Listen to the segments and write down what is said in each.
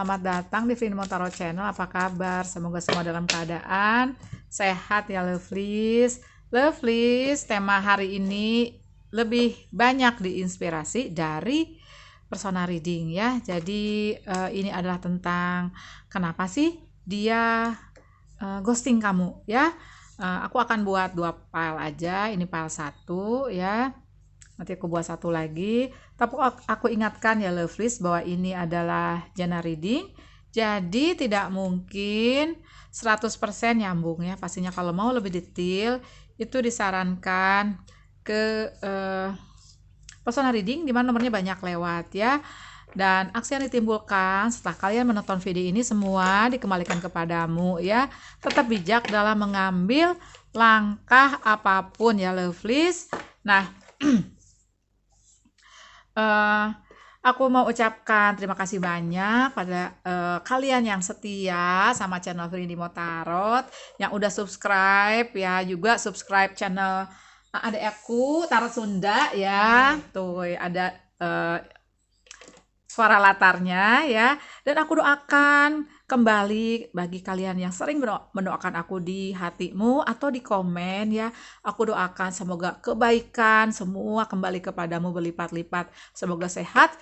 selamat datang di Vindi Motaro Channel. Apa kabar? Semoga semua dalam keadaan sehat ya lovelies. Lovelies, tema hari ini lebih banyak diinspirasi dari persona reading ya. Jadi ini adalah tentang kenapa sih dia ghosting kamu ya. Aku akan buat 2 file aja. Ini file 1 ya. Nanti aku buat 1 lagi. Tapi aku ingatkan ya lovelies bahwa ini adalah jana reading. Jadi tidak mungkin 100% nyambung ya. Pastinya kalau mau lebih detail itu disarankan ke persona reading di mana nomornya banyak lewat ya. Dan aksi yang ditimbulkan setelah kalian menonton video ini semua dikembalikan kepadamu ya. Tetap bijak dalam mengambil langkah apapun ya lovelies. Nah, aku mau ucapkan terima kasih banyak pada kalian yang setia sama channel Vindi Motaro, yang udah subscribe ya, juga subscribe channel adik aku Tarot Sunda ya. Tuh ada suara latarnya ya. Dan aku doakan kembali bagi kalian yang sering mendoakan aku di hatimu atau di komen ya. Aku doakan semoga kebaikan semua kembali kepadamu berlipat-lipat. Semoga sehat,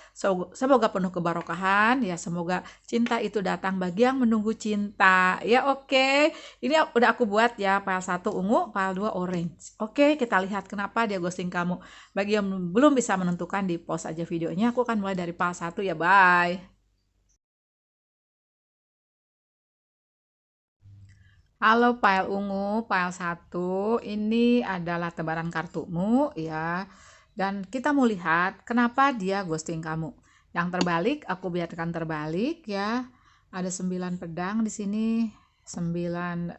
semoga penuh kebarokahan ya. Semoga cinta itu datang bagi yang menunggu cinta ya. Oke, ini udah aku buat ya. File 1 ungu, file 2 orange. Oke, kita lihat kenapa dia ghosting kamu. Bagi yang belum bisa menentukan, di pause aja videonya. Aku akan mulai dari file 1 ya. Bye. Halo file ungu, file 1, ini adalah tebaran kartumu ya. Dan kita mau lihat kenapa dia ghosting kamu. Yang terbalik, aku biarkan terbalik ya. Ada 9 pedang di sini, 9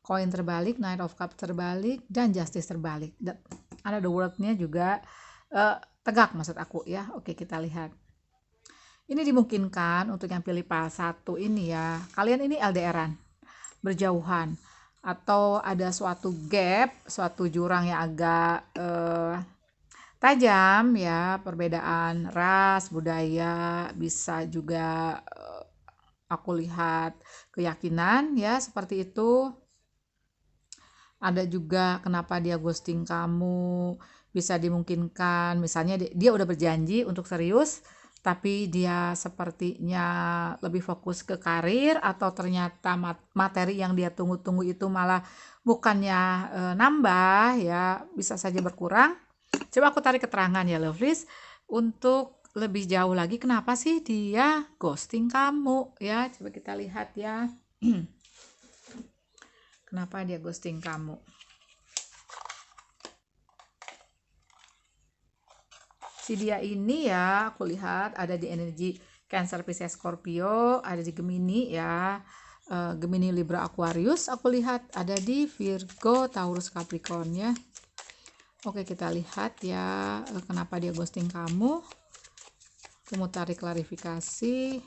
koin terbalik, Knight of Cups terbalik, dan Justice terbalik. Dan ada the World-nya juga tegak maksud aku ya. Oke, kita lihat. Ini dimungkinkan untuk yang pilih file 1 ini ya. Kalian ini LDR-an, berjauhan, atau ada suatu gap, suatu jurang yang agak tajam ya, perbedaan ras, budaya, bisa juga aku lihat keyakinan ya, seperti itu. Ada juga kenapa dia ghosting kamu, bisa dimungkinkan misalnya dia udah berjanji untuk serius, tapi dia sepertinya lebih fokus ke karir, atau ternyata materi yang dia tunggu-tunggu itu malah bukannya nambah ya, bisa saja berkurang. Coba aku tarik keterangan ya lovelies untuk lebih jauh lagi kenapa sih dia ghosting kamu ya. Coba kita lihat ya. Kenapa dia ghosting kamu. Si dia ini ya, aku lihat ada di energi Cancer, Pisces, Scorpio, ada di Gemini ya, Gemini, Libra, Aquarius. Aku lihat ada di Virgo, Taurus, Capricorn ya. Oke, kita lihat ya kenapa dia ghosting kamu. Aku mau tarik klarifikasi.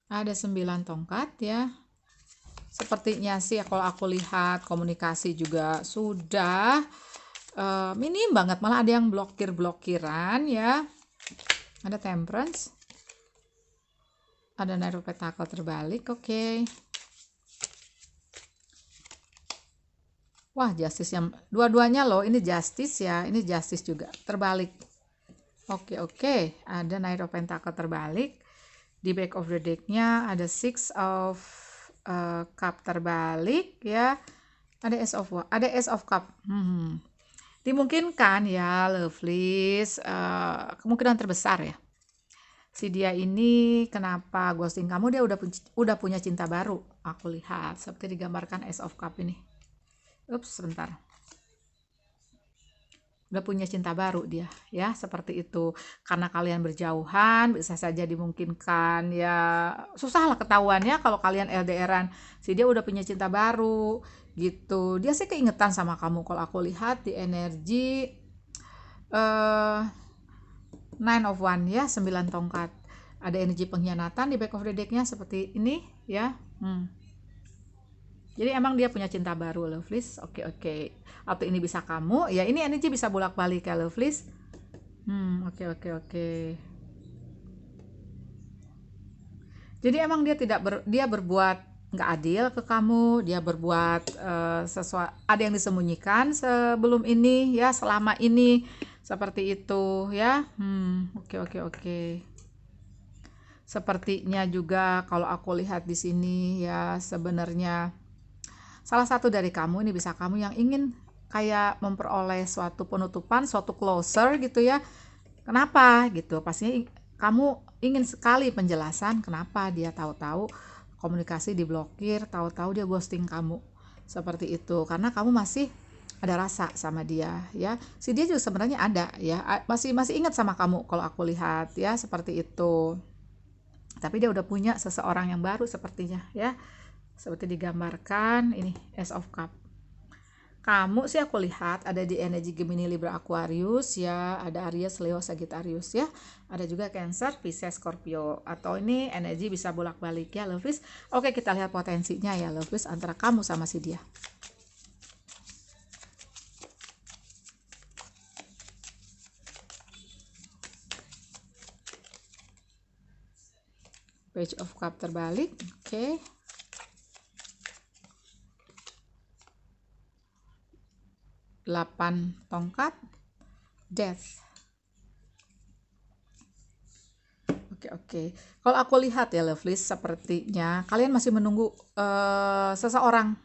Ada 9 tongkat ya. Sepertinya sih kalau aku lihat komunikasi juga sudah minim banget, malah ada yang blokir-blokiran ya. Ada Temperance, ada Knight of Pentacles terbalik. Oke. Wah, Justice yang dua-duanya loh, ini Justice ya, ini Justice juga terbalik. Oke, ada Knight of Pentacles terbalik. Di back of the deck-nya ada Six of Cup terbalik ya. Ada Ace of Cup. Dimungkinkan ya lovelies, kemungkinan terbesar ya, si dia ini kenapa ghosting kamu, dia udah punya cinta baru. Aku lihat seperti digambarkan Ace of Cup ini. Sebentar. Udah punya cinta baru dia ya, seperti itu. Karena kalian berjauhan, bisa saja dimungkinkan ya, susah lah ketahuannya kalau kalian LDR-an. Si dia udah punya cinta baru gitu. Dia sih keingetan sama kamu kalau aku lihat di energi Nine of Wands ya, 9 tongkat. Ada energi pengkhianatan di back of the deck-nya seperti ini ya. Jadi emang dia punya cinta baru lovelies. Oke. Atau ini bisa kamu ya, ini energi bisa bolak-balik ya lovelies. Oke, oke, oke. Jadi emang dia berbuat nggak adil ke kamu, dia berbuat sesuatu, ada yang disembunyikan sebelum ini ya, selama ini seperti itu ya. Oke, oke, oke. Sepertinya juga kalau aku lihat di sini ya, sebenarnya salah satu dari kamu ini bisa kamu yang ingin kayak memperoleh suatu penutupan, suatu closer gitu ya. Kenapa gitu? Pastinya kamu ingin sekali penjelasan kenapa dia tahu-tahu komunikasi diblokir, tahu-tahu dia ghosting kamu. Seperti itu. Karena kamu masih ada rasa sama dia ya. Si dia juga sebenarnya ada ya. Masih masih ingat sama kamu kalau aku lihat ya, seperti itu. Tapi dia udah punya seseorang yang baru sepertinya ya. Seperti digambarkan ini Ace of Cup. Kamu sih aku lihat ada di energi Gemini, Libra, Aquarius ya, ada Aries, Leo, Sagittarius ya. Ada juga Cancer, Pisces, Scorpio. Atau ini energi bisa bolak-balik ya, Lovis. Oke, kita lihat potensinya ya, Lovis, antara kamu sama si dia. Page of Cup terbalik. Oke. 8 tongkat. Death. Oke, oke. Kalau aku lihat ya, Lovelace, sepertinya kalian masih menunggu seseorang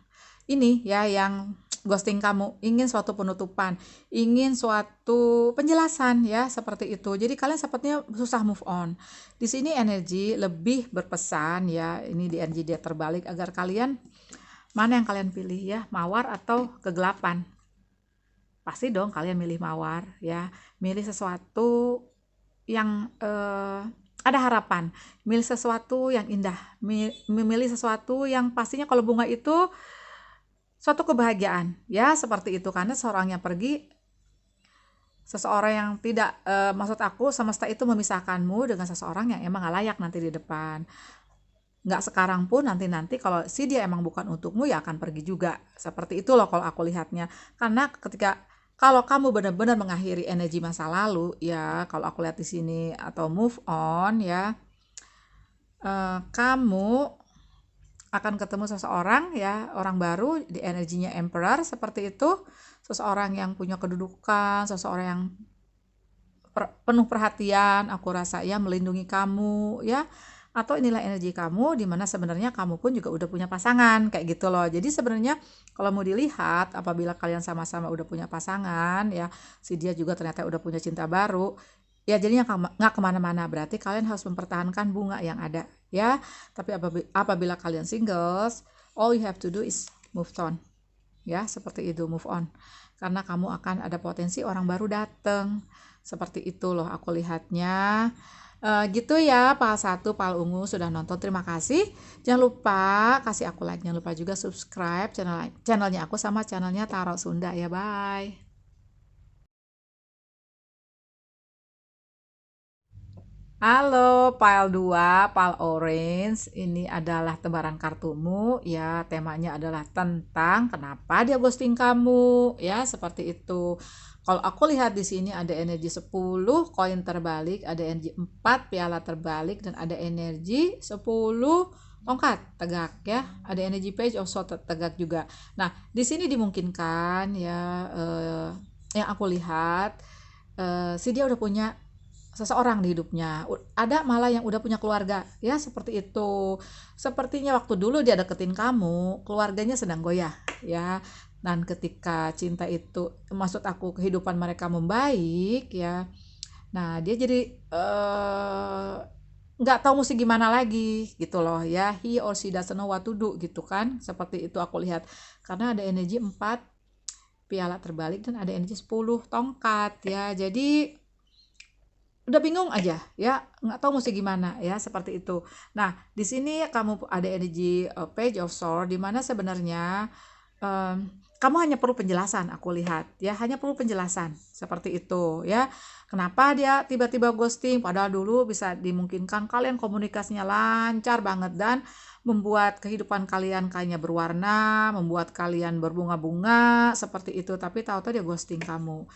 ini ya yang ghosting kamu, ingin suatu penutupan, ingin suatu penjelasan ya, seperti itu. Jadi kalian sepertinya susah move on. Di sini energi lebih berpesan ya, ini di energi dia terbalik, agar kalian mana yang kalian pilih ya, mawar atau kegelapan. Pasti dong kalian milih mawar ya, milih sesuatu yang ada harapan, milih sesuatu yang indah, memilih sesuatu yang pastinya kalau bunga itu suatu kebahagiaan ya, seperti itu. Karena seorang yang pergi, seseorang yang tidak maksud aku, semesta itu memisahkanmu dengan seseorang yang emang gak layak nanti di depan. Nggak sekarang pun, nanti kalau si dia emang bukan untukmu ya akan pergi juga. Seperti itu loh kalau aku lihatnya. Karena kalau kamu benar-benar mengakhiri energi masa lalu ya, kalau aku lihat di sini, atau move on ya, kamu akan ketemu seseorang ya, orang baru di energinya Emperor seperti itu. Seseorang yang punya kedudukan, seseorang yang penuh perhatian, aku rasa ya, melindungi kamu ya. Atau inilah energi kamu, dimana sebenarnya kamu pun juga udah punya pasangan kayak gitu loh. Jadi sebenarnya kalau mau dilihat, apabila kalian sama-sama udah punya pasangan ya, si dia juga ternyata udah punya cinta baru ya, jadinya nggak kemana-mana. Berarti kalian harus mempertahankan bunga yang ada ya. Tapi apabila kalian singles, all you have to do is move on ya, seperti itu, move on. Karena kamu akan ada potensi orang baru dateng, seperti itu loh aku lihatnya. Gitu ya, Pal 1, Pal Ungu sudah nonton, terima kasih. Jangan lupa kasih aku like, jangan lupa juga subscribe channelnya aku sama channelnya Tarot Sunda ya, bye. Halo, Pile 2, Pile Orange. Ini adalah tebaran kartumu ya. Temanya adalah tentang kenapa dia ghosting kamu ya, seperti itu. Kalau aku lihat di sini ada energi 10 koin terbalik, ada energi 4 piala terbalik, dan ada energi 10 tongkat tegak ya. Ada energi page of swords tegak juga. Nah, di sini dimungkinkan ya, yang aku lihat, si dia udah punya seseorang di hidupnya. Ada malah yang udah punya keluarga ya, seperti itu. Sepertinya waktu dulu dia deketin kamu, keluarganya sedang goyah ya. Dan ketika cinta itu, maksud aku, kehidupan mereka membaik ya, nah dia jadi nggak tahu mesti gimana lagi gitu loh ya. He or she doesn't know what to do gitu kan, seperti itu aku lihat. Karena ada energi 4 piala terbalik dan ada energi 10 tongkat ya. Jadi udah bingung aja ya, nggak tahu mesti gimana ya, seperti itu. Nah, di sini kamu ada energi page of sword, di mana sebenarnya kamu hanya perlu penjelasan, aku lihat ya, hanya perlu penjelasan seperti itu ya. Kenapa dia tiba-tiba ghosting, padahal dulu bisa dimungkinkan kalian komunikasinya lancar banget dan membuat kehidupan kalian kayaknya berwarna, membuat kalian berbunga-bunga seperti itu, tapi tahu-tahu dia ghosting kamu.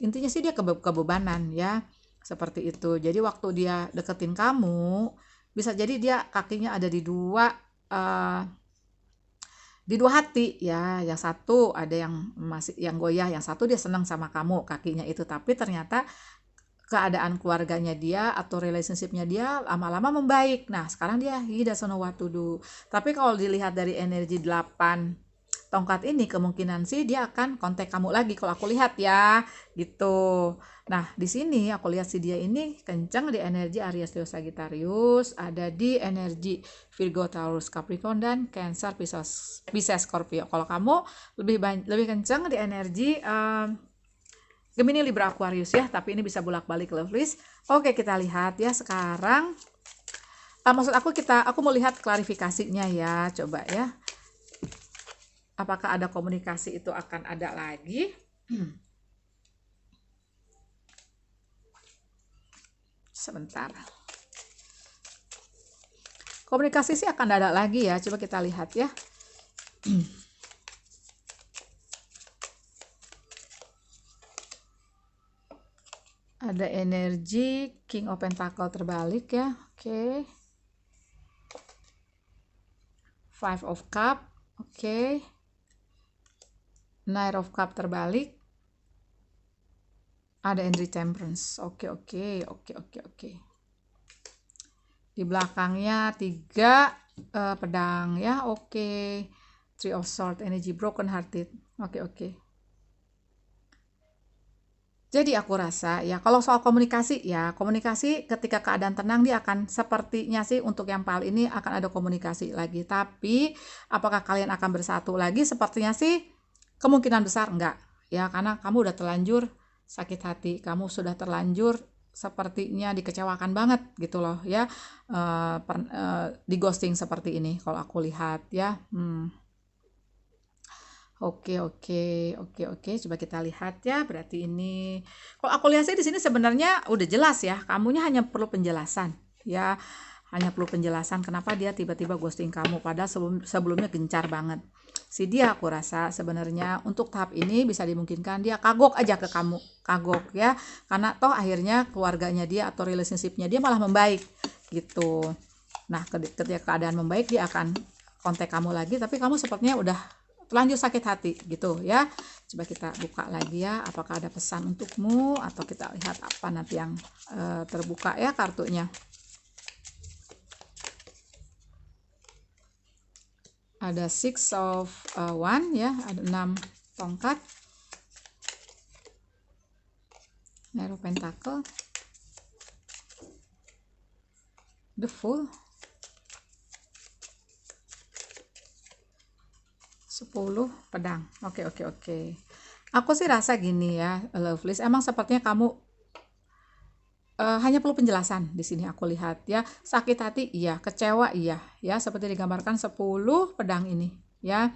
intinya sih dia kebebanan ya, seperti itu. Jadi waktu dia deketin kamu, bisa jadi dia kakinya ada uh, di dua hati ya. Yang satu ada yang masih yang goyah, yang satu dia senang sama kamu kakinya itu, tapi ternyata keadaan keluarganya dia atau relationshipnya dia lama-lama membaik. Nah sekarang dia he doesn't know what to do. Tapi kalau dilihat dari energi 8 tongkat ini, kemungkinan sih dia akan kontak kamu lagi kalau aku lihat ya gitu. Nah di sini aku lihat si dia ini kencang di energi Aries, Leo, Sagittarius, ada di energi Virgo, Taurus, Capricorn, dan Cancer, Pisces, Scorpio. Kalau kamu lebih kencang di energi Gemini, Libra, Aquarius ya, tapi ini bisa bolak-balik lovelies. Oke, kita lihat ya sekarang. Maksud aku mau lihat klarifikasinya ya, coba ya. Apakah ada komunikasi itu akan ada lagi? Sebentar. Komunikasi sih akan ada lagi ya, coba kita lihat ya. Ada energi King of Pentacle terbalik ya. Oke. Five of Cup. Oke. Knight of Cup terbalik. Ada energi Temperance. Oke. Di belakangnya 3 pedang ya. Oke. Three of Swords, energi broken hearted. Oke. Jadi aku rasa ya, kalau soal komunikasi ya, komunikasi ketika keadaan tenang dia akan sepertinya sih untuk yang PAL ini akan ada komunikasi lagi. Tapi apakah kalian akan bersatu lagi? Sepertinya sih kemungkinan besar enggak ya, karena kamu udah terlanjur sakit hati, kamu sudah terlanjur sepertinya dikecewakan banget gitu loh ya, di ghosting seperti ini kalau aku lihat ya. Oke, coba kita lihat ya. Berarti ini, kalau aku lihat sih di sini sebenarnya udah jelas ya. Kamunya hanya perlu penjelasan, ya. Hanya perlu penjelasan kenapa dia tiba-tiba ghosting kamu. Padahal sebelumnya gencar banget. Si dia aku rasa sebenarnya untuk tahap ini bisa dimungkinkan dia kagok aja ke kamu, kagok ya. Karena toh akhirnya keluarganya dia atau relationshipnya dia malah membaik gitu. Nah, ketika keadaan membaik dia akan kontak kamu lagi. Tapi kamu sepertinya udah lanjut sakit hati gitu ya. Coba kita buka lagi ya, apakah ada pesan untukmu, atau kita lihat apa nanti yang terbuka ya kartunya. Ada Six of Wands ya, ada 6 tongkat, Knight of Pentacle, The Fool, 10 pedang. Oke. Aku sih rasa gini ya, lovelies, emang sepertinya kamu hanya perlu penjelasan di sini aku lihat ya. Sakit hati iya, kecewa iya ya, seperti digambarkan 10 pedang ini ya.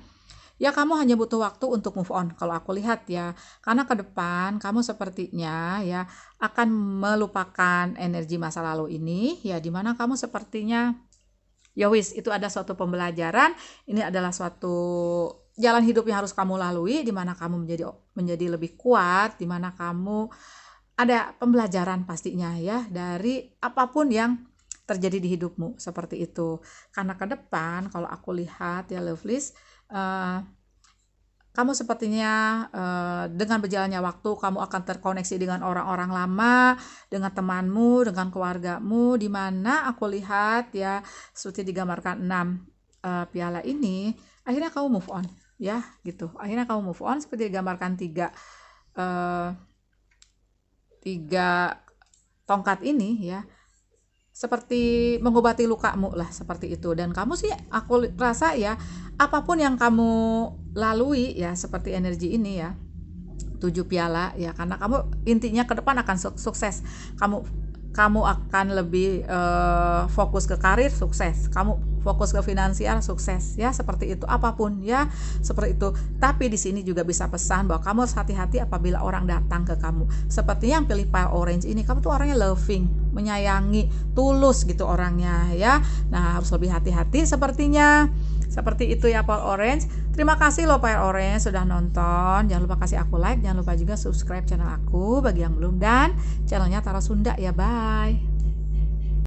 Ya kamu hanya butuh waktu untuk move on kalau aku lihat ya. Karena ke depan kamu sepertinya ya akan melupakan energi masa lalu ini ya, dimana kamu sepertinya ya wis, itu ada suatu pembelajaran, ini adalah suatu jalan hidup yang harus kamu lalui, di mana kamu menjadi lebih kuat, di mana kamu ada pembelajaran pastinya ya dari apapun yang terjadi di hidupmu seperti itu. Karena ke depan kalau aku lihat ya lovelies, kamu sepertinya dengan berjalannya waktu kamu akan terkoneksi dengan orang-orang lama, dengan temanmu, dengan keluargamu, di mana aku lihat ya seperti digambarkan 6 piala ini, akhirnya kamu move on ya gitu. Akhirnya kamu move on seperti digambarkan 3 tongkat ini ya, seperti mengobati lukamu lah seperti itu. Dan kamu sih aku rasa ya apapun yang kamu lalui ya seperti energi ini ya 7 piala ya, karena kamu intinya ke depan akan sukses. Kamu akan lebih fokus ke karir, sukses. Kamu fokus ke finansial, sukses ya, seperti itu, apapun ya, seperti itu. Tapi di sini juga bisa pesan bahwa kamu harus hati-hati apabila orang datang ke kamu. Seperti yang pilih pile orange ini, kamu tuh orangnya loving, menyayangi, tulus gitu orangnya ya. Nah, harus lebih hati-hati sepertinya. Seperti itu ya pile orange. Terima kasih loh pile orange sudah nonton. Jangan lupa kasih aku like, jangan lupa juga subscribe channel aku bagi yang belum, dan channelnya Tara Sunda ya. Bye.